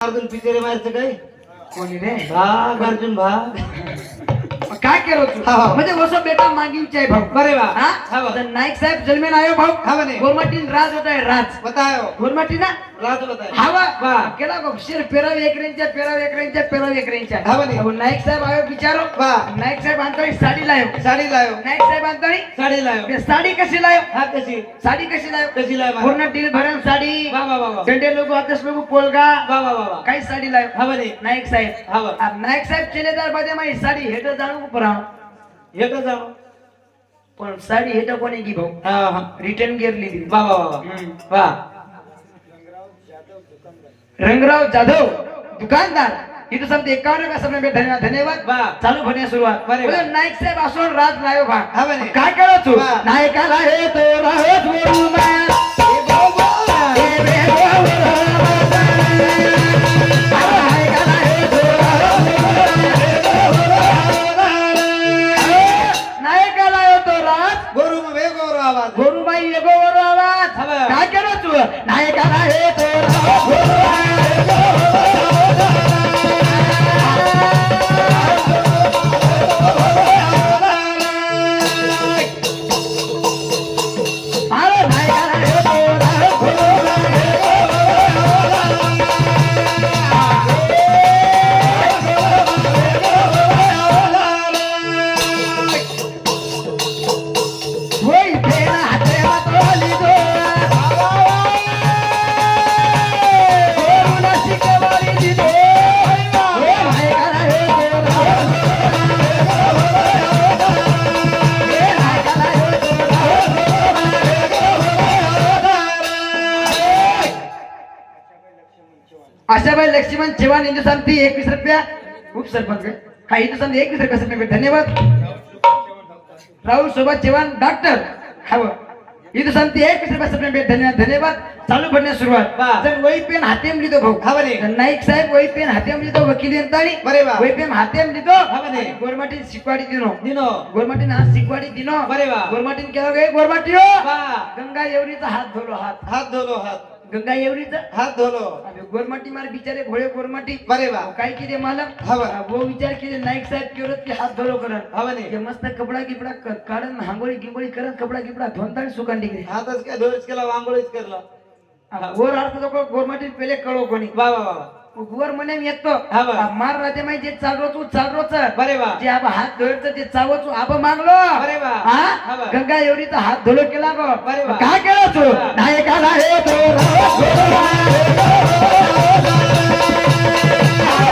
अर्जुन पिचेरे मारचं काय कोणी रे भाग अर्जुन भाग काय केलं तू हा. म्हणजे वसो बेटा मागीचे भाऊ बरे वा हा हा बा. तर नाईक साहेब जन्मेन आयो भाऊ हा बने. गोरमाटीन राज होता है राज बतायो गोरमाटी ना राज बतायो हवा वा. केला गो शेर पेराव एकरेंच्या हा बने. अब नाईक साहेब आयो बिचारो वा. नाईक साहेब आणतोय साडी लायो साडी लायो नाईक साहेब आणतोय साडी लायो ते साडी कशी लायो हा कशी साडी कशी लायो कशी लायो बा? पूर्ण टील भरण साडी वा वा वा वा झंडे लोक आकाश लोक पोलगा वा वा वा वा काही साडी लायो हा बने. नाईक साहेब हा बा. अब नाईक साहेब चलेदार बाजे माई साडी हेट जाणू परा हेट जाणो पण साडी हेट कोणी की भाऊ हा हा रिटर्न गिरली ती वा वा वा वा वा रंगराव जाधव दुकानदार इथं समजा 51 का समय में धन्यवाद धन्यवाद वा. चालू होण्या सुरुवात बरे वा. बोले नाईक साहेब असो राज लायो भा हा बने. काय करत तू वा. नायकाला हे तो राहत बोलू मा ए बाबा. ए बे नायकाला हे तो नायकाला हे तो राज गोरू में वेगोरो आवाज गोरुबाई एगो वरो आवाज हा बा. काय करत तू नायकाला हे तो राज अरे नायकाला हे तो होय तेरा हाते वाटोली दो गोरुला शिकवारी दिदो हो नायकाला हे तो हे नायकाला हे आशाबाई लक्ष्मण चव्हाण हिंदुस्थानती 21 रुपया उपसरपंच हा हिंदुस्थान 21 रुपया धन्यवाद राहुल शोभा चव्हाण डॉक्टर हव हिंदुस्थानती 21 रुपया धन्यवाद धन्यवाद चालू करण्यास सुरुवात वा. जर वही पेन हातेम लिदो भाऊ हा बने. नाईक साहेब वही पेन हातेम लिदो वकील यंत्राणी बरे वा. वही पेन हातेम लिदो हा बने. गोरमाटी शिकवाडी दिनो दिनो गोरमाटी ना शिकवाडी दिनो बरे वा. गोरमाटीन केला गे गोरमाटी हो वा. गंगा येवरीचा हात धोलो हात हात धोलो हात गंगा येवरीचा हात धोलो गोरमाटी मार बिचारे भोळे गोरमाटी बरे वा. काय किती मालक हा बा. वो विचार केले नाईक साहेब केवरत की हात धोलो करत हा बने. हे मस्त कपडा गिपडा काढून हांगोळी गिंगोळी करत कपडा गिपडा धोंताळी सुकांडी गेली हातच काय धोच केला वांगोळीच करला वर अर्थ तो गोरमाटी पेले कळो कोणी वा वा वा वर म्हणे येतो हा बा. मार राजे माई जे चालरोच बरे वा. जे आबा हात धोयचं जे चावच आबा मागलो बरे वा. हा हा बा. गंगा एवढीचा हात धुलो केला गो बरे वा. काय केलं तू हा. नायकाला हे तो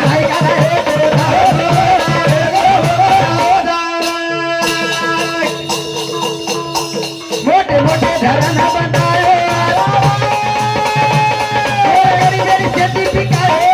नायकाला हे तो मोठे मोठे धरण बनाए मेरी मेरी शेती पिकाए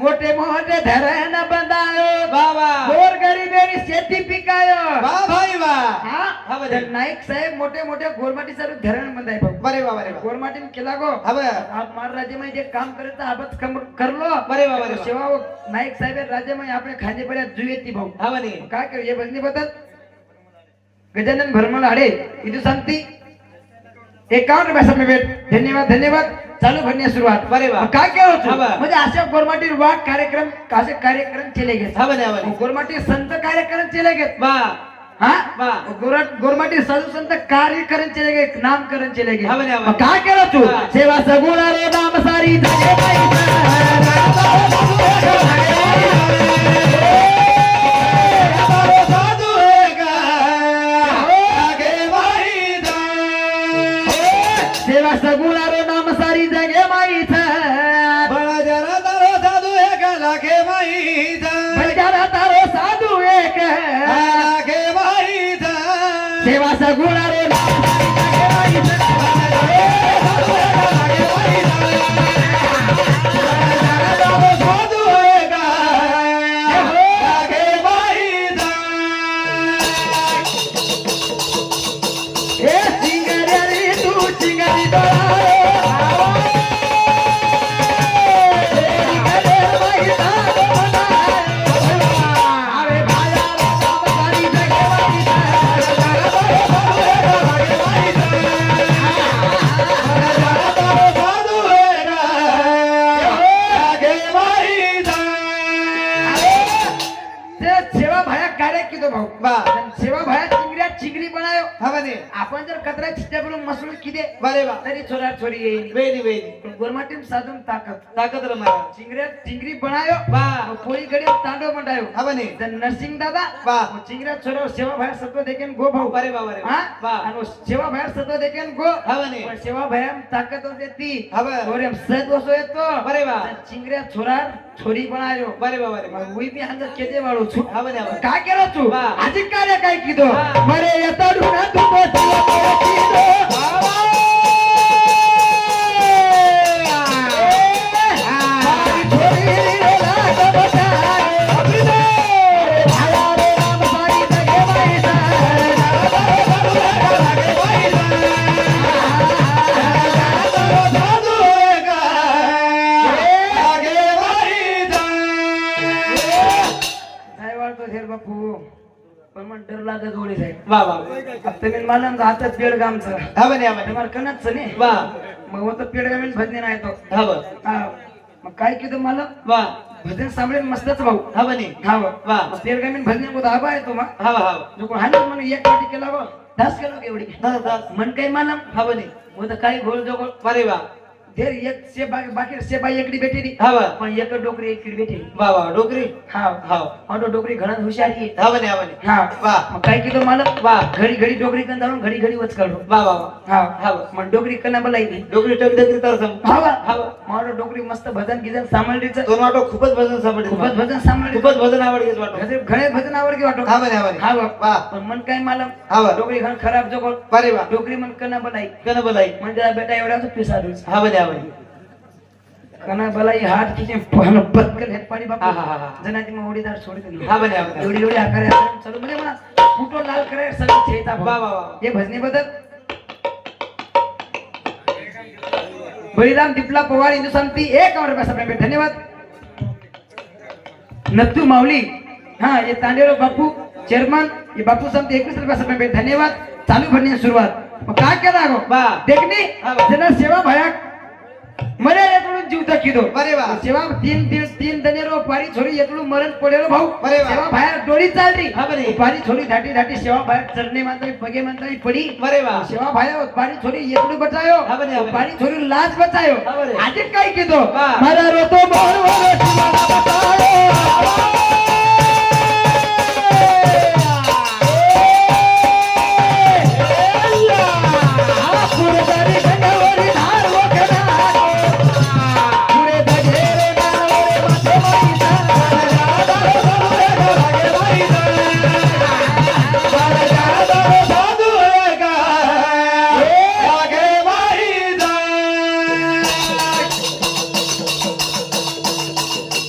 मोठे मोठे धरण बंदायो बाबा गोर गरीबेरी शेती पिकायो वा भाई वा हा हा बरे. तर नाईक साहेब मोठे मोठे गोरमाटी साहेब धरण बंदाय भाऊ बरे वा बरे वा गोरमाटीन केला गो हा बा. आप मार राज्य जे काम करत आबत करलो बरे वा, बरे वा. सेवा वो नाईक साहेब राज्य में आपले खांदे पड्या जुयेती भाऊ हा बने. काय कर ये बसली बदल गजानन भरमल आडे इथं सांगती 51 रुपया समय भेट धन्यवाद धन्यवाद चालू भरण्यास सुरुवात बरे वा. काय काय होत हा बा. म्हणजे अशा गोरमाटी वाक कार्यक्रम असे कार्यक्रम केले गेले हा बने हा बने. गोरमाटी संत कार्यक्रम केले गेले वा हा वा. गोरमाटी साधू संत कार्यक्रम केले गेले नामकरण केले गेले हा बने, हा बने. मग काय केलं तू हा. सेवा सगुणा रे नाम सारी झाले साधू है का आगे भाई दा सेवा सगुणा रे नाम सारी जगे माईच बड़ा जरा तारो साधू है का लाखे भाई दा बजारा तारो साधू एक लाखे भाई दा सेवा सगुणा रे नाम सारी जगे साधू है का लाखे भाई दा हे चिंगऱ्या रे तू चिंगरी डोळा अरे भाया सेवा भाया कार्य कीधो भाऊ बा सेवा भाया चिंगऱ्या चिंगरी बनायो हा म्हणे आपण जर कचरा चिट्ट्या बोलून मसूळ किदे बरे बा तरी छोरा छोरी येईल वेली वेली गोरमाटीम साधून ताकद रमा चिंगऱ्या चिंगरी बनायो बा पोळी कडे तांडव मंडायो हा म्हणे नरसिंग दादा बा चिंगऱ्या छोरा सेवा भाया सत्व देखेन गो भाऊ बरे बा हा बा आणि सेवा भाया सत्व देखेन गो हा म्हणे पण सेवा भाया ताकद होते ती हा बा गोरे सत वसो येतो बरे बा चिंगऱ्या छोरा छोरी बनायो बरे बा बरे बा हुई बी अंदर केजे वाळू छु हा म्हणे काय केलं तू बा. आजी कार्य काय कीधो हा. मरे येता ढुना तू पोचला कीधो बापू पण मग डर लागत गोळी साहेब बा बा तुम्ही मला हातात पेडगामचं हा म्हणे हा म्हणे तुम्हाला कणच नाही बा मग होतं पेडगामीन भजने नाही तो हा बा हा. मग काय केलं मला बा भजन सांभळेल मस्तच भाऊ हा म्हणे हा बा पेडगामीन भजने को आबा आहे तो मग हा हा जो कोण हाणलं म्हणून एक वाटी केला गो 10 किलो एवढी दास दास मन काही मला हा म्हणे होतं काही घोळ जो घोळ बरे बा धेर एक सेबा बाकी सेबा एकडी भेटेली हा बा पण एक डोकरी एकडी भेटेली बा बा डोकरी हा हा हा डोकरी घरात हुशारी आहे हा म्हणे हा म्हणे हा बा मग काय केलं मला बा घडी घडी डोकरी कन जाऊन घडी घडी वच काढलो बा बा बा हा हा बा मग डोकरी कना बोलायची डोकरी टक टक तर सम हा बा हा बा मला डोकरी मस्त भजन गिजन सांभाळलीच दोन वाटो खूपच भजन सापडले खूपच भजन सांभाळली खूपच भजन आवडते वाटो घणे भजन आवडकी वाटो हा म्हणे हा म्हणे हा बा बा पण मन काय मला हा बा डोकरी घण खराब जो बरे बा डोकरी मन कना बोलाई कन बोलाई म्हणजे बेटा एवढाच पिसा दूस हा म्हणे हा म्हणे कना बोलाई हात किती पण पत्कन हेत पाणी हा बापू हा हा जनाची मग उडीदार सोडी दिली हा म्हणे हा म्हणे एवढी एवढी आकार चलो म्हणजे मला फुटो लाल कराय सगळं छेता बा बा बा हे भजनी बद्दल बळीराम दिपला पवार हिंदुस्थानती 1 रुपया सप्रेम भेट धन्यवाद नत्तू माऊली हा हे तांडेरो बापू चेअरमन हे बापू समती 21 रुपया सप्रेम भेट धन्यवाद चालू भरण्याची सुरुवात मग काय केला गो बा देखनी हा बा. जना सेवा भया मरे एकड़ून जीव तकीदो बरे बा सेवा तीन दनेरो पारी छोरी एकड़ून मरण पडेलो भाऊ बरे बा. सेवा बाहेर डोळी चालली हा बरे. पारी छोरी धाटी धाटी सेवा बाहेर चरणे मानता पगे मानता पडी बरे बा सेवा भाया पारी छोरी एकड़ू बचायो हा बरे, हा बरे. पारी छोरी लाज बचायो हा बरे. आज काय कीधो बा. मारा रोतो मोर वरो शिवाला बचायो पुरदारी गंगावरी धार वखना पुरे दगेरे नावरे माथे माईचा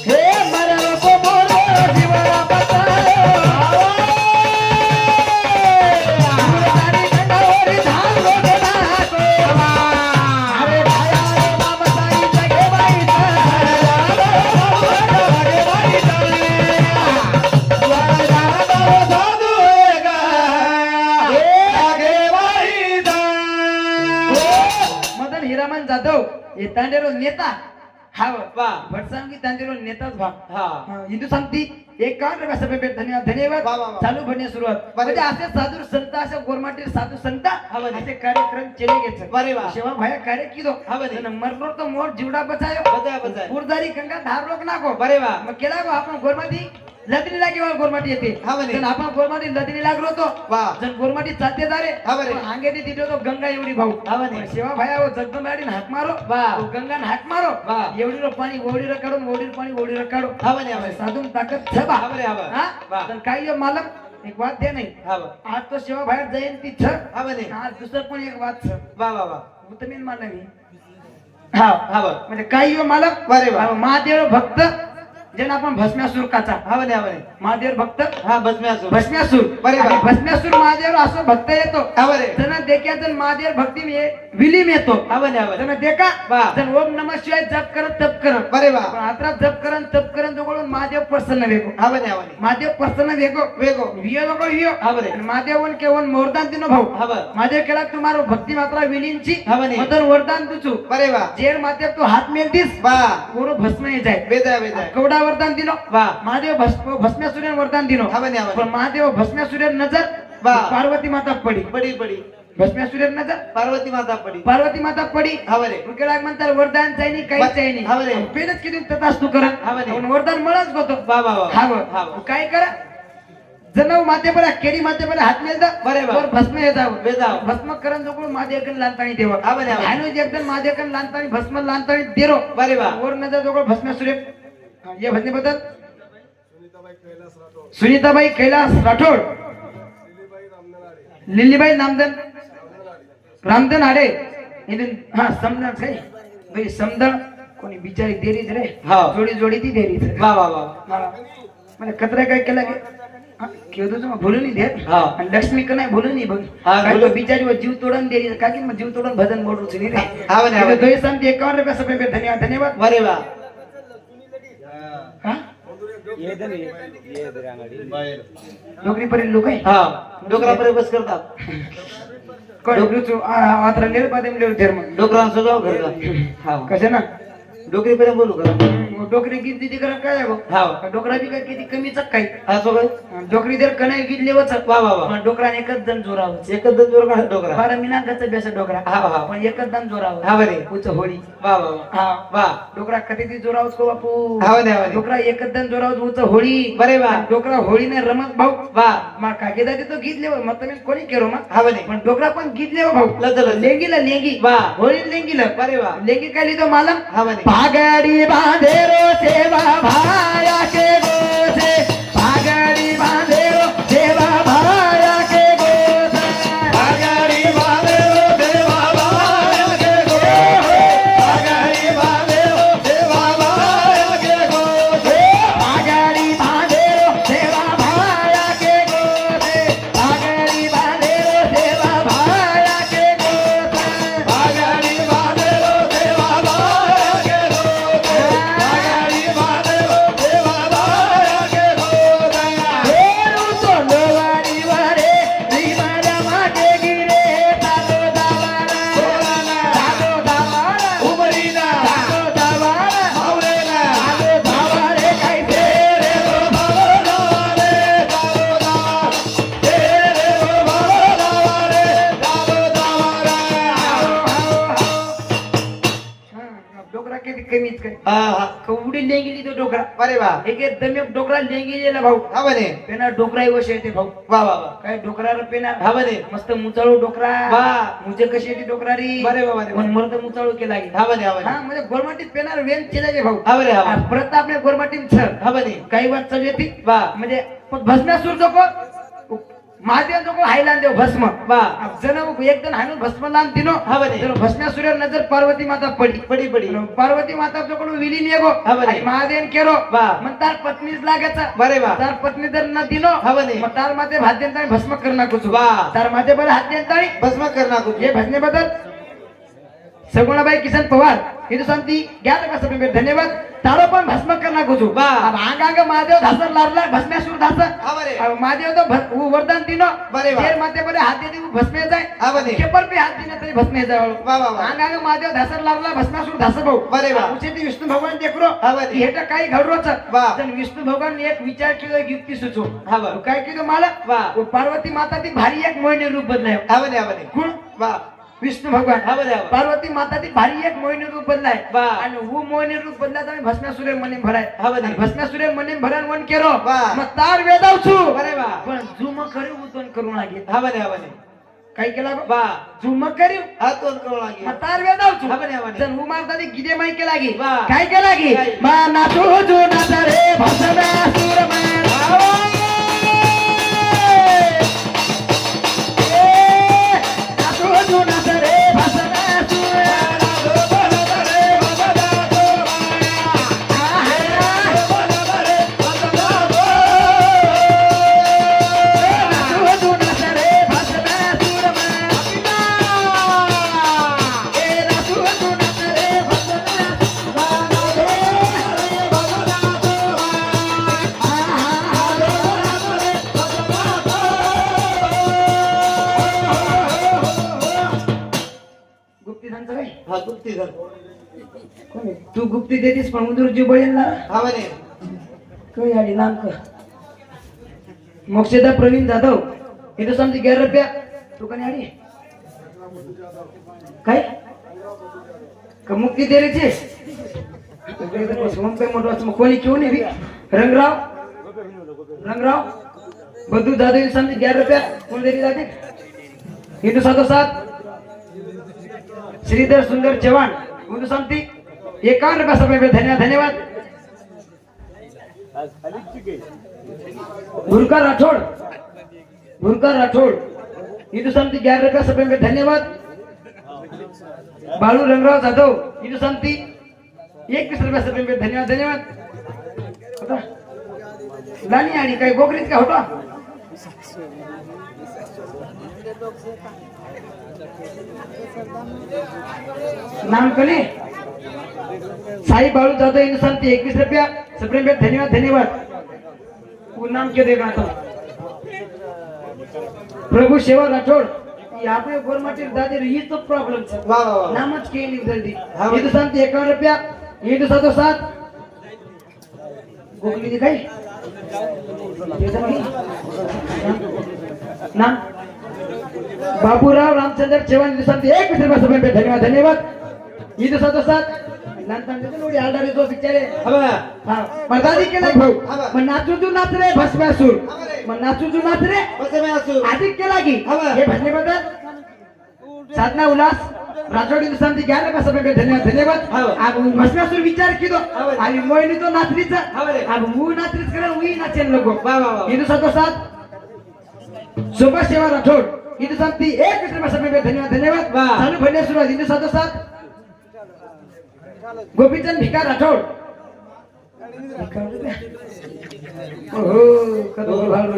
हे मरा रोतो मोर शिवाला बचायो पुरदारी गंगावरी धार वखना अरे भाया रे बाबासाई जगे बाईचा मदन हिरामन जाधव हे तांडेरो नेता हा वा. भटसांगी तांडेरो नेताच भाग हा हिंदू सांगती 51 रुपया सभे भेट धन्यवाद धन्यवाद वा, वा, वा. चालू भरणे सुरुवात बरे. म्हणजे असे साधू संत असे गोरमाटी साधू संत हा, बरे. असे कार्यक्रम केले गेचे बरे वा. सेवा भाया कार्य किदो हा, बरे. मरलो तो मोर जीवडा बचायो बचाय बचाय पुरदारी कंगा धार रोक नाको बरे वा मग केला गो आपण गोरमाटी लदनी लागे गोरमाटी येते हा, बरे. जण आपण गोरमाटी लदनी लागलो तो वा जण गोरमाटी चालते जारे हा, बरे. आंगे तिथे तो गंगा एवढी भाऊ हा, बरे. सेवा भाया वो जगदंबाडी हाक मारो वा. तो गंगा हाक मारो वा. एवढी रो पाणी ओढी रो काढून ओढी पाणी ओढी रो काढो हा म्हणे हा म्हणे साधून ताकद छबा हा बरे, हा बरे. हा वा. पण काही मालक एक वाद दे नाही हा बा आज तो सेवा बाहेर जयंती छ हा म्हणे आज दुसरं पण एक वाद छ वा वा वा उत्तमीन मानला मी हा हा बा म्हणजे काही मालक बरे वा. महादेव भक्त ज्यांना आपण भस्म्यासूर काचा हा म्हणे हा म्हणे महादेव भक्त हा बसमे असो भस्म्यासूर बरे वा. आणि भस्म्यासूर महादेव असं भक्त येतो हा बरे जण देख्या जण महादेव भक्ती विलीन येतो आवने आवने जण देखा वा. जण ओम नमः शिवाय जप करत तप करत बरे बा पण आता जप करन तप करन जवळून महादेव प्रसन्न वेगो आवने आवने महादेव प्रसन्न वेगो वेगो वियो नको वियो आवने आणि महादेवन केवळ वरदान दिनो भाऊ हव महादेव केला तुम्हारो भक्ती मात्रा विलीनची आवने मदन वरदान तुझू बरे बा जेर महादेव तो हात मेल दिस बा गोरो भस्म ये जाय वेदा वेदा कवडा वरदान दिनो वा महादेव भस्म्यासुरे वरदान दिनो आवने आवने पण महादेव भस्म्यासुरे नजर वा. पार्वती माता पडी बडी बडी भस्म्यासुरे नजर पार्वती माता पडी पार्वती माता पडी आवने उकेला म्हणतात वरदान चाहिनी काही चाहिनी हावरे. पेनच किती ततास तू करा हावरे. पण वरदान मळच होतो वा वा वा हाव हाव काय करा जनव माते बरा केरी माते बरा हात मेल दा बरे बा. वर भस्म ये जाव वेजाव. भस्म करन जोको मादेकन लांताणी देव हावरे, हावरे. हानो एकदम मादेकन लांताणी भस्म लांताणी देरो बरे बा वर नजर जोको भस्म सूर्य ये भजने बदल सुनीताबाई कैलास राठोड लिलीबाई नामदन रामदन आडे इथून हा समदण काय भाई समदण कोणी बिचारी देरीच रे हाव. जोडी जोडी ती देरीच वा वा वा मला कचरा काय केला गे केवढं तुम्हाला बोलू नाही देत हा. आणि लक्ष्मी का नाही बोलू नाही बघ हा, काय बोलू. तो बिचारी व जीव तोडून देरी का की मग जीव तोडून भजन बोलूच नाही रे हाव ना, हाव ना. दोन सांगते 51 रुपये सगळे धन्यवाद धन्यवाद बरे बा हा नोकरी पर्यंत लोक आहे हा डोकरापर्यंत बस करतात डोकरीचो आत्रा लेर पादे लेर धर्म डोकरांचं जाऊ घर का हा कसे ना डोकरीपर्यंत बोलू का डोकरी गीत दिदी करा काय आहे हाव. भाऊ डोकरा बी काय किती कमीच काय असं काय डोकरी जर कणाई गीत लेवच वा वा वा डोकराने एकच जण जोरावं एकच दोन जोर काढ डोकरा 12 मिनिटाचा बेस डोकरा हा हा पण एकच जण जोरावं हा बरे उच होळी वा वा वा हा वा डोकरा कधी ती जोरावच को बापू हाव ना, हाव ना. डोकरा एकच जण जोरावच उच होळी बरे वा डोकरा होळीने रमत भाऊ वा मा काके दादी तो गीत लेव मग तुम्ही कोणी केरो मग हा बरे पण डोकरा पण गीत लेव भाऊ लजल लेंगीला लेंगी वा. होळी लेंगीला बरे वा लेंगी काय लिहितो मालम हा बरे पागडी बांधेरो सेवा भाया के गोसे पागडी बांधेरो सेवा भाया के गोसे आगारी बांधेरो देवा बाया के गोसे आगारी बांधेरो देवा बाया के गोसे पागडी बांधेरो सेवा भाया के गोसे पागडी बांधेरो सेवा भाया के गोसे आगारी बांधेरो देवा बाया के गोसे आगारी बांधेरो देवा बाया के गोसे हेरू तोंडवाडी वारे रिमाला मागे गिरे तालो दावारा तालो दावारा उमरीना तालो दावारा मावळेना तालो दावारे काय ते तेरे रो भावनारे दारो दावा तेरे रो भावनारे दारो दावारा डोकरा किती कमीच काय हा हा कवडी लेंगिली तो डोकरा अरे वा एक एकदम एक डोकरा लेंगिलेला भाऊ हा बने पेना डोकरा वश येते भाऊ वा वा वा काय डोकराला पेना हा बने मस्त मुचाळू डोकरा वा. मुझे कशी येते डोकरा री बरे वा बरे वा. पण मरत मुचाळू केला गे हा बने हा बने हा म्हणजे गोरमाटीत पेनार वेन केला गे भाऊ हा बरे हा आज बने परत आपल्या गोरमाटीत सर हा बने काही वाट चालू येते वा म्हणजे भस्मासूर जोको महादेव जोको हायलान देव भस्म वा जण एक जण हाणून भस्म लान दिनो हा बने जण भस्मासूर नजर पार्वती माता पडी पडी पडी पार्वती माता जोकडून विलीन येगो हा बरे. आणि महादेव केरो वा. मग तार पत्नीच लागायचा बरे वा तार पत्नी जर न दिनो हा बने मग तार माते भात देतानी भस्म करना कुछ वा. तार माते बरं हात देतानी भस्म करना कुछ हे भजने बदल सगुणाबाई किसन पवार हिंदू शांती ज्ञात का सभी धन्यवाद तारो पण भस्म करना कुछ वा. अब आंग महादेव धासर लारला भस्म्यासूर धास हा बरे अब महादेव तो वरदान दिनो बरे वा. देर माते बरे हात देती भस्मे जाय हा बने केपर पे हात दिने तरी भस्मे जाय वा वा वा आंग महादेव धासर लारला भस्मासूर धास भाऊ बरे वा उचे ती विष्णू भगवान देखरो हा बरे हेटा काही घडरोच वा. तर विष्णू भगवान एक विचार केलो एक युक्ती सुचो हा बरे काय केलं मला वा पार्वती माता ती भारी एक मोहिनी रूप बदलाय हा बने हा बने कोण वा विष्णू भगवान हा बरे हा बने पार्वती माता ती भारी एक मोहिनी रूप बदलाय वा. आणि वो मोहिनी रूप बदला तर भस्मासुरे मने भराय हा बने भस्मासुरे मने भरान वन केरो वा. मग तार वेदावछु बरे वा पण झुम करी उतन करू लागे हा बने हा बने काय केला बा? वा झुम करी हातोन करू लागे मग तार वेदावछु हा बने हा बने जन उमारता ती गिदे माई केला गे वा. काय केला गे काय? मा नाचू जो नाचा रे भस्मासुर हा गुप्ती धर कोण आहे? तू गुप्ती देतीस पण उंदूर जीव बळेल ना हा म्हणे काही आली नाम कर मोक्षदा प्रवीण जाधव इथं समजी 11 रुपया तू कधी आली काय का मुक्ती देण्याची कोणी क्यों नाही रंगराव बद्दू जाधव इथं समजी 11 रुपया कोण देली जाते हिंदू 707 श्रीधर सुंदर चव्हाण हिंदू समती 51 रुपया समय पे धन्यवाद भुरकर राठौड़ हिंदू समती 11 रुपया समय पे धन्यवाद बालू रंगराव जाधव हिंदू समती 21 रुपया समय पे धन्यवाद होता लानी आणि काही गोगरीत का होता नाम कले साई बालू जाधव हिंदू समती 21 रुपया समय पे धन्यवाद वो नाम क्यों देगा तो प्रभु सेवा राठौड़ यहाँ पे गवर्नमेंट दादे ये तो प्रॉब्लम है वाह वाह वाह नामच के नहीं जल्दी हाँ, ये तो शांति 51 रुपया ये तो 707 गोगली दिखाई ये तो नहीं नाम बाबूराव रामचंद्र चव्हाण ये तो शांति 21 रुपया समय पे धन्यवाद ये तो 707 लंतांचे तो लोडी आलडारे जो बिचारे हा बघा हां मर्दादी केला भाऊ हाँ, पण नाचू तू नाच रे भस्मासूर पण नाचू तू नाच रे बसे मी असू अधिक केला की हाँ, हे भजने बद्दल साधना उल्लास राठोड हिंदुस्तानची 11 रुपया समय पे धन्यवाद हाँ, अब भस्मासूर विचार किदो हाँ, आणि मोहिनी तो नाचरीचा हाँ, अब मू नाचरीच करा उई नाचेल लोगो वाह वाह वाह हिंदू 707 सुभाष सेवा राठोड हिंदुस्तानची 21 रुपया समय पे धन्यवाद वाह. चालू भरणे सुरुवात हिंदू 707 गोपीचंद भिकार राठोड ओहो कदम भाल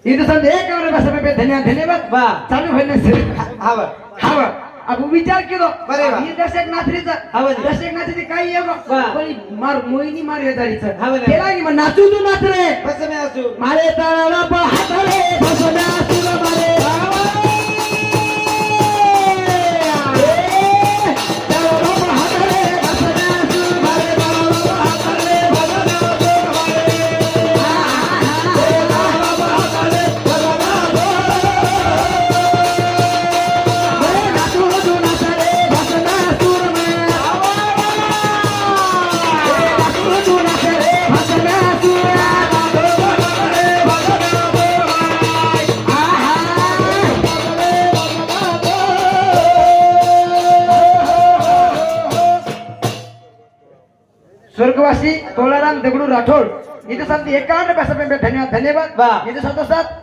हिंदुस्तान 51 रुपया समय पे धन्यवाद वाह. चालू भरणे सुरुवात हा बघ हा अब विचार केलो बरे वा. ही दशक नाचरीचा हा बरे. दशक नाचरी काही आहे वा. पण मार मोहिनी मार येदारीचा हा बरे. केला की मग नाचू तू नाच रे बसे मी असू मारे तळाला पाहत रे भसना तुला मारे स्वर्गवासी तोलाराम दगडू राठोड इथे सांगते 51 रुपया समय पे धन्यवाद वाह. इथे 707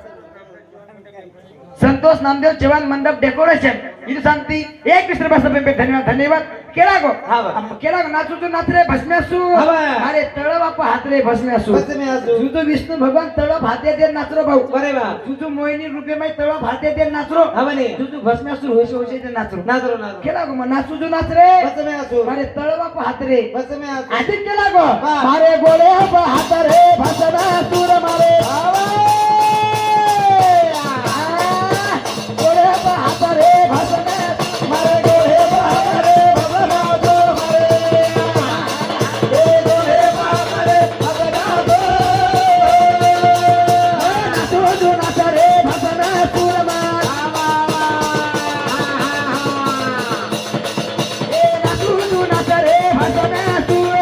संतोष नामदेव चव्हाण मंडप डेकोरेशन इथे सांगते 21 रुपया समय पे धन्यवाद केला गो हा बा. केला गो नाचू तू नाच रे भस्म्यासू हा बा. अरे तळ बापा हात रे भस्म्यासू बसे मी असू तुझं विष्णू भगवान तळ भाते दे नाचरो भाऊ बरे वा तुझं मोहिनी रुपये मै तळ भाते दे नाचरो हा म्हणे तुझं भस्म्यासू होशे होशे दे नाचरो नाचरो नाचरो केला गो मग नाचू तू नाच रे बसे मी असू अरे तळ बापा हात रे बसे मी असू आदित केला गो वा. मारे गोळे हात रे भसना सूर मारे गोळे हात रे भसना मारे गोळे हात रे भसना सूर मारे ए गोळे हात रे भसना नाचू तू नाच रे भसना सूर मारे ए नाचू तू नाच रे भसना सूर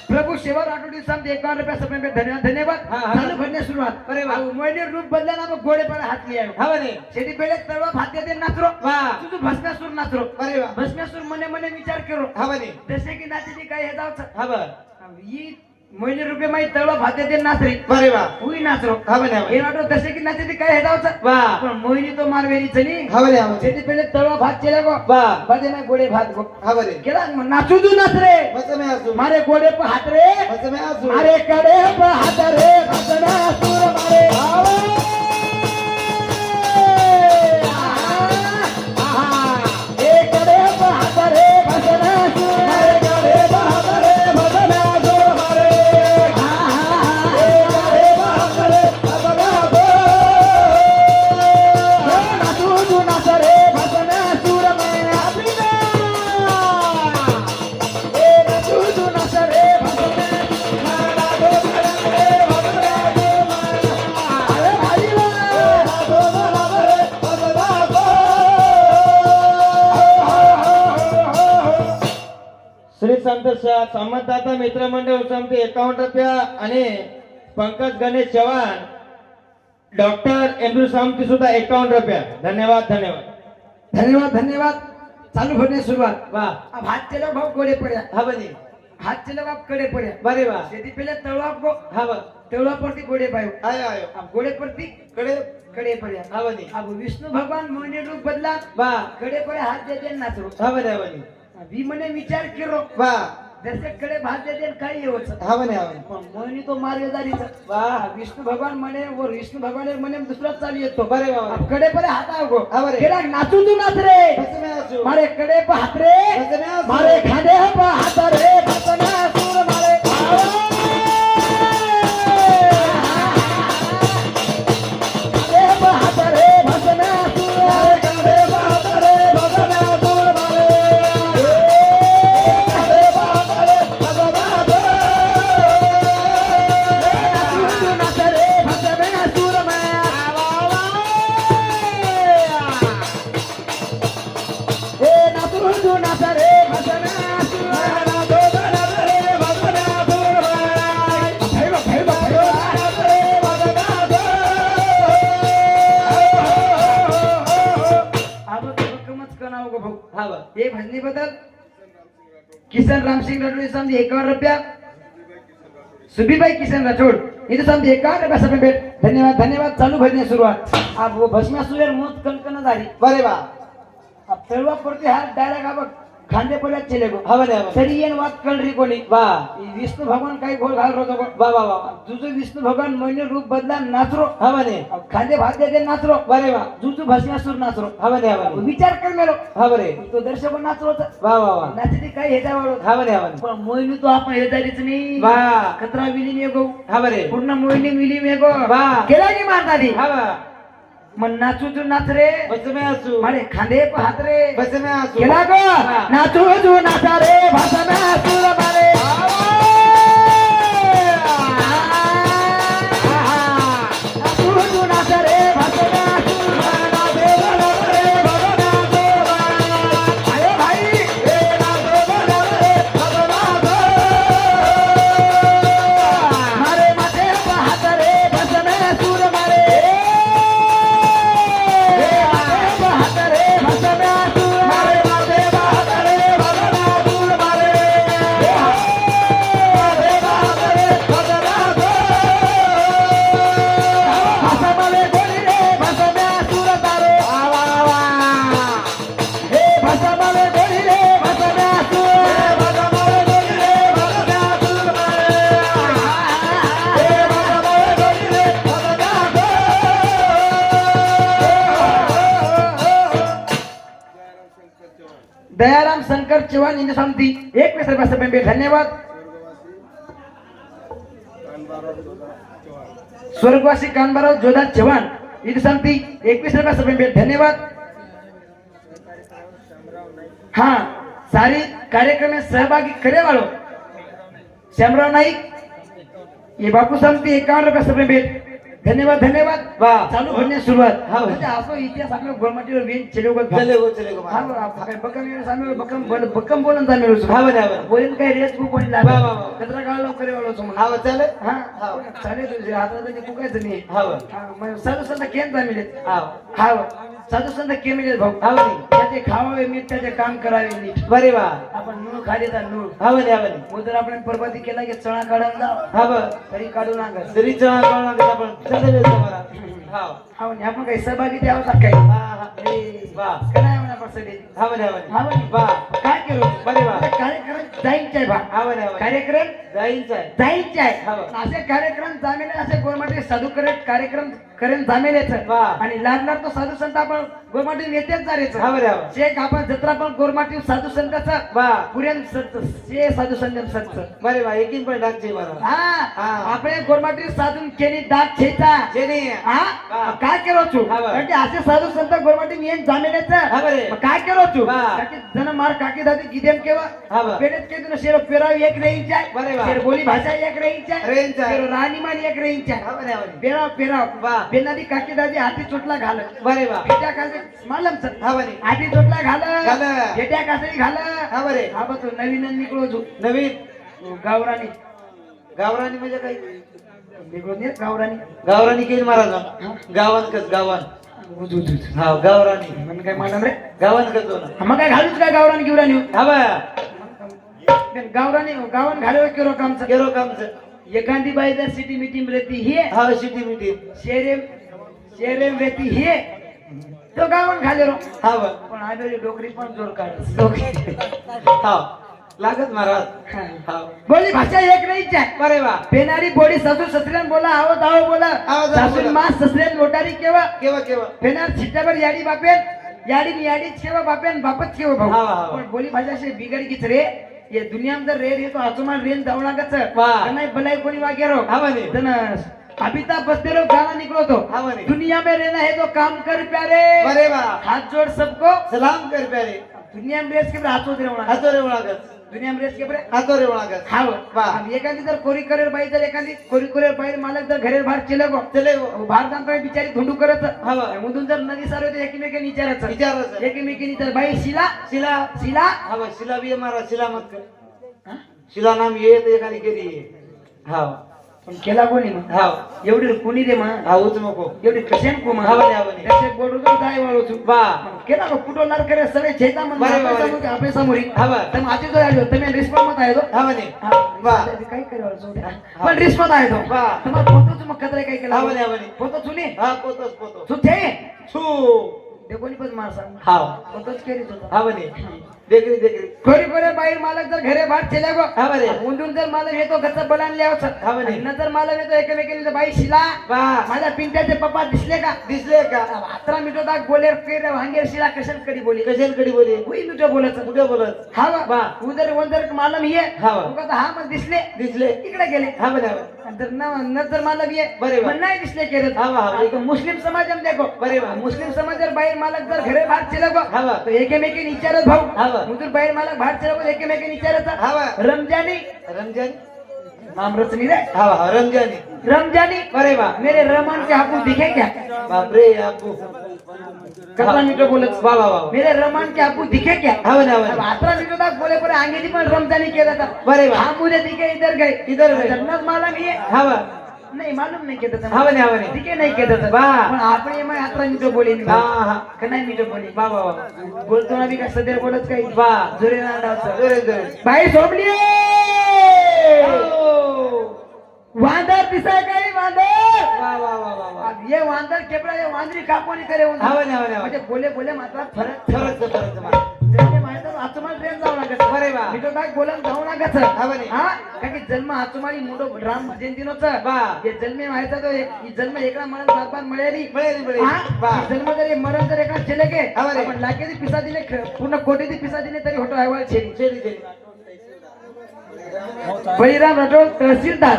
प्रभू सेवा राठोडी साम 51 रुपया समय पे धन्यवाद हाँ, हाँ. चालू भरने सुरुवात अरे वा. मोहिनी रूप बदला ना मग गोडे पर हात लिया हा म्हणे शेती पेले तळवा भात देते नाचरो वा तुझं भस्मासूर नाचरो बरे वा भस्मासूर मने मने विचार करो हा म्हणे जसे की नाचीची काय हे जावचं हा बघ ही मोहिनी रुपये माई तळवा भात देते नाचरी बरे वा उई नाचरो हा म्हणे हा हे म्हणे वाटो जसे की नाचीची काय हे जावचं वा पण मोहिनी तो मारवेरी चली हा म्हणे हा म्हणे शेती पेले तळवा भात चले गो वा बाजे नाही गोडे भात गो हा बरे केला मग नाचू तू नाच रे बसे मी असू मारे गोडे पर हात रे बसे मी असू अरे कडे पर हात रे भसना सूर मारे ए कडे पर हात रे भसना सूर मारे कडे पर हात रे भसना सूर मारे संत संमतदाता मित्र मंडळ समते 51 रुपया आणि पंकज गणेश चव्हाण डॉक्टर एंड्रू समती सुद्धा 51 रुपया. धन्यवाद धन्यवाद धन्यवाद धन्यवाद. चालू होणे सुरुवात. वा अब हाथ चलो भाऊ गोडे पड्या. हा बनी हाथ चलो बाप कडे पड्या. बरे वा शेती पहिले तळवा को हा ब तळवा परती गोडे पायो. आयो आयो अब गोडे परती कडे कडे पड्या. हा बनी अब विष्णु भगवान मोहिनी रूप बदला वा कडे पडे हात देते नाचरो. हा बनी वी मने विचार केलो वा जसे कडे भात देते काही येवच. हा बनी पण मोहिनी तो मार्गदारीचा. वा विष्णु भगवान म्हणे व विष्णु भगवान म्हणे दुसराच चालू येतो. बरे वा अब कडे पडे हात आगो. हा बरे. केला नाचू तू नाच रे. बसमे असू मारे कडे पे हात रे. बसमे असू मारे खांदे पे हात रे. बसना सूर मारे खांदे पे हात रे. बसना सूर मारे खांदे पे हात रे. बसना सूर मारे खांदे पे हात रे. बसना सूर नाच रे. बसना सूर मारे ए नाचू तू नाच रे. बसना सूर हा ब हे भजनी बद्दल किसन रामसिंग राठोड समजे 51 रुपया. सुबीबाई किसन राठोड इथे समजे 51 रुपया सभे भेट. धन्यवाद धन्यवाद. चालू भजनी सुरुवात. अब वो भस्मासुर मोत कणकण झाली. बरे वा अब तळवा पडते हात डायरेक्ट अब खांदे पडल्यात चले गो. हा बने तरी येन वाद कळरी कोणी. वा विष्णु भगवान काही घोळ घाल होतो. वा वा वा जुजू विष्णु भगवान मोहिनी रूप बदला नाचरो. हा बने अब खांदे भात देते नाचरो. बरे वा जुजू भस्मासुर नाचरो. हा बने विचार कर मेलो हा बरे तो दर्शक नाचरो होता. वा वा वा नाचते काही ह्याच्यावर हा बने पण मोहिनी तो आपण हेदारीच नाही. वा कचरा विली मेगो. हा बरे पूर्ण मोहिनी मिली मेगो. वा केला की मारताली. हा वा मग नाचू तू नाच रे. बसमे असू मारे खांदे पे हात रे. बसमे असू केला गो नाचू तू नाचा रे. भाषा सूर मारे नाचू तू नाच रे. भाषा अरे भाई मारे माथे पे हात रे. भाषा सूर मारे माथे पे हात रे. भाषा सूर मारे माथे पे हात रे. भाषा सूर मारे माथे पे हात रे. भाषा मारे गोरी रे. भाषा सूर तारे हे भाषा मारे गोरी रे. भाषा सूर भाषा मारे गोरी रे. भाषा सूर मारे हे भाषा मारे गोरी रे. दयाराम शंकर चव्हाण इंद्र समिती 21 रुपया सभे भेट. धन्यवाद. स्वर्गवासी कानबाराव जोधा चव्हाण इंद्र समिती 21 रुपया सभे भेट. धन्यवाद. हाँ सारी कार्यक्रम में सहभागी करे वालों श्यामराव नाईक ये बापू समिती 51 रुपया सभे भेट. धन्यवाद धन्यवाद. वा चालू होने सुरुवात. हाँ. म्हणजे असं इतिहास आपल्या गोरमाटीवर वेन चलेगो. चले गो हा बक्कम बोलून जामेलो છું. हा बने बोलेन काही रेस खूप कोणी वा, लागला. वा, वा. कचरा गाळलो करे वालो છું. हा चले हा हा. चालेल तुझे आता म्हणजे कुकायचं नाही. हा मग साधू संत केम जामिले. हा हा साधू संत केमिले भाऊ. हा बने त्याचे खावावे मीठ त्याचे काम करावे नीट. बरे वा आपण नूळ खाली तर नूळ हा बने उदर आपण परबाती केला की चणा काढून जाव हा ब तरी काढू नका. तरी चहा कळणार का आपण चले बेस तुम्हाला हा हा म्हणजे आपण काही सहभागी द्यावं का काही. हा हा वा काय म्हणा आपण सगळे. हा बने हा म्हणे. वा काय केलं बरे वा कार्यक्रम जाईंच आहे बा. हा बने कार्यक्रम जाईनच आहे जाईंच हा आहे. बा. असे कार्यक्रम जामेले असे गोरमाटी साधू करत कार्यक्रम करेन जामेलेच. वा. आणि लागणार तो साधू संत आपण गोरमाटी येतेच जारेच. हा बरे वा शेख आपण जत्रा पण गोरमाटी साधू संताचा वा पुरेन सत शे साधू संत सत. बरे वा एकीन पण टाकचे बरं हा हा. આપણે गोरमाटी साधून केली दाग छेचा. जेने हा वा. काय केलो છું हा बा. કારણ કે આસે સાધુ સંત ગોરમાટી મેન જામેલેच. હા બરે. काय केलो છું वा. કારણ કે જन માર કાકી દાદી ગીધેમ કેવા હા બા. પેડેત કે તું શેરો પેરાવ એક રહી જાય. બરે વા. શેર બોલી ભાષા એક રહી જાય. રહી જાય. શેરો રાની માની એક રહી જાય. हा बने પેરાવ પેરાવ वा. पेनारी काकी दादी हाती चोटला घाल बरे वा फेट्या कासे मालम सर हा बरे हाती चोटला घाल घाल. फेट्या कासे घाल हा बरे हा बस नवीन निकलो जो नवीन गावरानी गावरानी म्हणजे काय निकलो ने गावरानी गावरानी केली महाराज गावान कस गावान हा गावरानी मन काय मालम रे गावान कस ना मग काय घालूच काय गावरानी गिवरानी हा बा गावरानी गावन घालो केरो कामचं केरो कामचं एखादी बाई जर सिटी मीटिंग रहती है हा सिटी मीटिंग शेरे शेरे रहती है तो गावन घाले रो हा बा पण आजोरी डोकरी पण जोर काढ हा लागत महाराज हा बोली भाषा एक नाहीच आहे बरे वा पेनारी बोडी सासू ससऱ्यान बोला आवत आव बोला आवत आव सासू बोला. मास ससऱ्यान लोटारी केवा केव्हा केव्हा पेनार छिट्टावर याडी बापेन याडी याडीच केवा बापेन बापच केवा भाऊ हा, हा. पण बोली भाषा से बिगड़ गीच रे ये दुनिया में रे रे तो आसमान रेन दावणा गच वाह. नाही भलाई कोणी वागेरो हा म्हणे जन अमिताभ बचते लोग गाना निकलो तो हा म्हणे दुनिया में रहना है तो काम कर प्यारे बरे वा हाथ जोड़ सबको सलाम कर प्यारे दुनिया में रेस के हाथ जोड़ रहा हातो रे वळागत दुनिया में रेस के हातो रे वळागत हा वाह. अब एखादी जर कोरी करेल बाई जर एखादी कोरी करेल बाई मालक जर घरेर बाहेर चले गो चले हो. बाहेर जाणता बिचारी धुंडू करत हा बा. मधून जर नदी सार होते एकमेकांनी विचारायचं विचारायचं एकमेकांनी विचार बाई शिला शिला शिला हा बा शिला बी मारा शिला मत कर हा? शिला नाम ये तर एखादी केली हा पण केला कोणी मग हा एवढी कोणी दे मग हा उच नको एवढी कशेन को मग हा बने, हा बने. कशे बोडू तर जाय वाळू तू बा केला को कुटो लार करे सगळे छेता मग बरे, बरे. आपे समोरी हा बा तम आजी जो आलो तुम्ही रिस्पॉन्स मत आहे तो हा म्हणे वा वा. काही करे पण रिस्पॉन्स आहे तो वा. तुम्हाला फोटोच मग कदरे काय केला हा म्हणे हा म्हणे फोटो सुनी हा पोतोस पोतो तू थे छू देखोनी पण मार सांग हा फोटोच केली तो हा म्हणे देखरी देखरी कोरी कोरी बाई मालक जर घरे बाहेर चले गो हा बरे उंडून जर मालक येतो घरचा बलान लिहावं हा म्हणे. नंतर मालक येतो एकमेकांनी बाई शिला बा माझ्या पिंट्याचे पप्पा दिसले का दिसले का अत्रा मिठो दाग बोले फिर वांगेर शिला कशाल कडी बोली कशाला कडी बोली हुई मिठो बोलत कुठे बोलत हा बा. बा उधर वंदर मालम ये हा बा. तो कहता हा मग दिसले दिसले इकडे गेले हा म्हणे हा म्हणे. नंतर नंतर मालम ये बरे बा. पण नाही दिसले केलं हा बा, हा बा. आता मुस्लिम समाज देखो बरे बा. मुस्लिम समाज जर बाहेर मालक जर घरे बाहेर चले गो हा बा. तो एकेमेकी विचारत भाऊ हा बा. उधर बाहेर मालक बाहेर चले गो एकेमेकी विचारत हा बा. रमजानी रमजान नाम रचनी रे हा बा रमजानी रमजानी बरे बा मेरे रहमान के आपको दिखे क्या बापरे आपको कतला मिठो बोलत वा वा वा मेरे रहमान के आपको दिखे क्या हा म्हणे हा अब म्हणे. आत्रा मिठो तक बोले पर आंगेजी पण रमजानी केला था बरे बा हम मुझे दिखे इधर गए इधर गए. जन्नत मालूम ये हा बा नहीं मालूम नहीं कहता हा म्हणे हा म्हणे दिखे नहीं कहता था बा. पण आपण मग आत्रा मिठो बोली हा हा का नाही मिठो बोली वा वा वा बोलतो ना बी का सदैव बोलत काही वा जोरे ना डावचं. जोरे जोरे बाई सोडली वांदर दिसाय काही वांदर वा वा वा वा वा अब ये वांदर केपड़ा ये वांदरी कापोनी करे हा म्हणे हा म्हणे हा म्हणजे म्हणे. बोले बोले मात्र फरक फरक फरक मा. जन्म माहिती आचुमाल ट्रेन जाऊ लागत बरे बा. मी तो काय बोलन जाऊ लागत हा म्हणे. हा कारण की जन्म आचुमाली मोठो राम जयंतीनोच बा ये जन्मे माहिती तो एक ही जन्म एकला मरण बार मिळाली मिळेली मिळेली हा? बा ही जन्म जर मरण जर एका चले गे हा म्हणे. आपण लाखेदी पिसा दिले पूर्ण कोटीदी पिसा दिले तरी होतो अहवाल छेली चली चली बळीराम राठोड तहसीलदार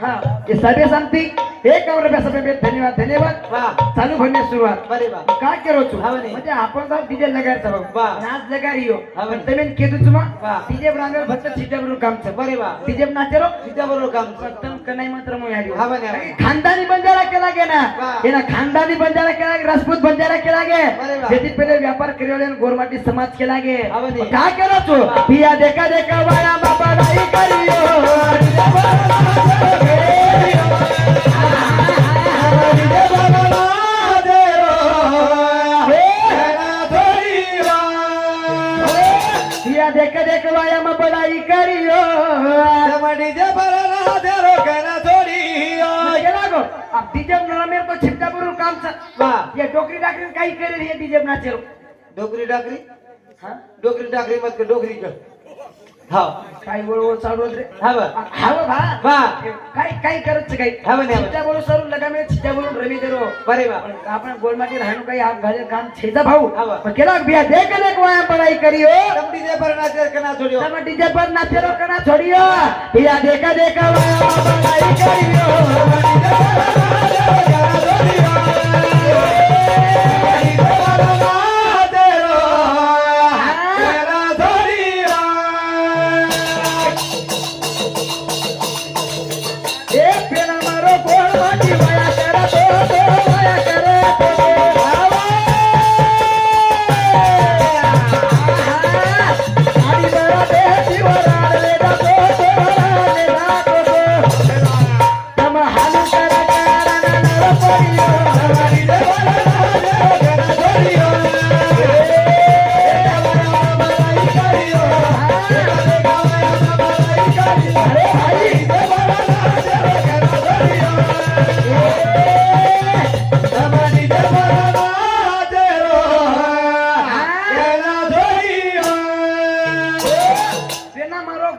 हा ये सभे सांगती एक करोड रुपया सभे भेट धन्यवाद धन्यवाद वा चालू भरण्यास सुरुवात बरे बा काय करो तू हा म्हणे. म्हणजे आपण तर डीजे लगायचं बघ वा. नाच लगारियो हा म्हणे. पण तुम्ही केतू तुमा वा. डीजे ब्रांगल भक्त छिट्याबरोबर काम च बरे बा डीजे नाचरो तिच्या बरोबर काम सत्तम कनाई मात्र मग आली हा म्हणे, हा म्हणे. खानदानी बंजारा केला गे ना वा. एना खानदानी बंजारा केला गे राजपूत बंजारा केला गे बरे बा. जेती पहिले व्यापार करियोले गोरमाटी समाज केला गे हा म्हणे. काय करो तू पिया देखा देखा वाया बाबा नाही करियो देख देख वाया में बड़ाई करियो लागो अब डीजे ना मेरे को छिपटा बरू काम सा ये डोकरी डाकरी काही करे ये डीजे नाचेरो डोकरी डाकरी हां डोकरी डाकरी मत कर डोकरी कर हा काही बोल चालू रे हा बा हाव भा बा काही काही करत काही हा म्हणे, हा म्हणे. छिपटा बोलू सरू लगा में छिपटा बोलू रवी देरो बरे बा आपण गोलमाटी राहणू काही आप घाले काम छेदा भाऊ हा बा. पण केला बिया देख देख वाया पढ़ाई करियो तमडी दे पर नाचे कना छोड़ियो તમે ડીજે પર નાચેલો કના છોડીયો પિયા દેખા દેખા વાયા બનાઈ કરિયો એ પેલા મારો ગોળ વાટી વાયા કરા તો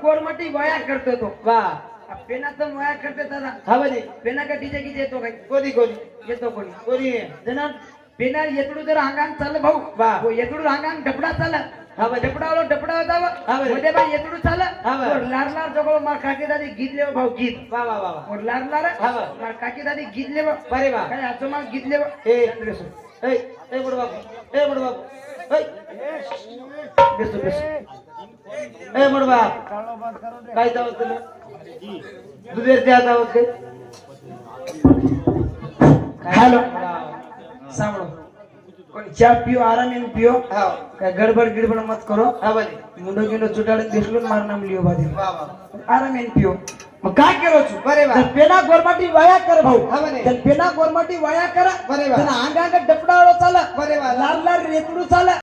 गोरमटी वया करतो तो वा पेनाचं वया करते दादा हा बरे पेना का डीजे गिजे येतो काय कोणी कोणी येतो कोणी कोणी जण पेना येतडू जर अंगान चाल भाऊ वा. हो येतडू अंगान डपडा चाल हा बरे डपडावलो डपडा हा होता बरे. मध्ये बाई येतडू चाल हा बरे. लार लार जगळ मा काकी दादी गीतले भाऊ गीत वा वा वा वा और लार लार हा बरे. मा काकी दादी गीतले बरे वा काय आजो मा गीतले ए ए बड बाबू ए बड बाबू ए बेसो बेसो ए बड बाप काय जावं तुला दुधेर त्या जावं ते हॅलो सांभळो कोणी चहा पिओ आराम पिओ हा काय गडबड गिडबड मत करो हा बरे मुंडो गिंडो चुटाडे दिसलो मार नाम लियो बादी वा वा आराम पिओ मग काय केलो छु बरे वा. जर पेना गोरमाटी वाया कर भाऊ हा बरे. जर पेना गोरमाटी वाया कर बरे वा. अंगा डपडावळो चाल बरे वा. लार लार रेतडू चाल